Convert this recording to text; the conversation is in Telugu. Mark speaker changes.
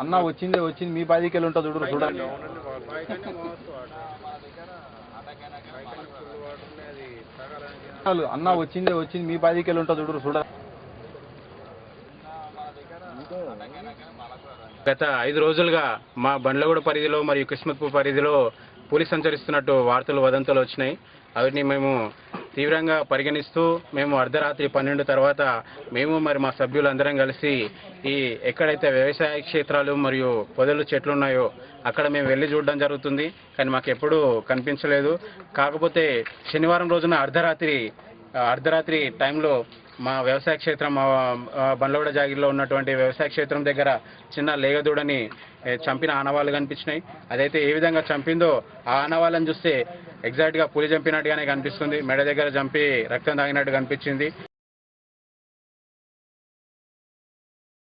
Speaker 1: అన్న వచ్చింది మీ 10 కిలో ఉంటుంది చూడు చూడండి. అన్న వచ్చింది మీ 10 కిలో ఉంటుంది చూడు చూడండి.
Speaker 2: గత 5 రోజులుగా మా బండ్లగూడ పరిధిలో మరియు కిస్మత్పూర్ పరిధిలో పులి సంచరిస్తున్నట్టు వార్తలు వదంతులు వచ్చినాయి. వాటిని మేము తీవ్రంగా పరిగణిస్తూ మేము అర్ధరాత్రి 12 తర్వాత మేము మరి మా సభ్యులందరం కలిసి ఈ ఎక్కడైతే వ్యవసాయ క్షేత్రాలు మరియు పొదలు చెట్లు ఉన్నాయో అక్కడ మేము వెళ్ళి చూడడం జరుగుతుంది. కానీ మాకు ఎప్పుడూ కనిపించలేదు. కాకపోతే శనివారం రోజున అర్ధరాత్రి టైంలో మా వ్యవసాయ క్షేత్రం మా బండ్లగూడ జాగిరిలో ఉన్నటువంటి వ్యవసాయ క్షేత్రం దగ్గర చిన్న లేగదూడని చంపిన ఆనవాళ్ళు కనిపించినాయి. అదైతే ఏ విధంగా చంపిందో ఆ ఆనవాళ్ళని చూస్తే ఎగ్జాక్ట్గా పులి చంపినట్టుగానే కనిపిస్తుంది. మెడ దగ్గర చంపి రక్తం తాగినట్టు కనిపించింది.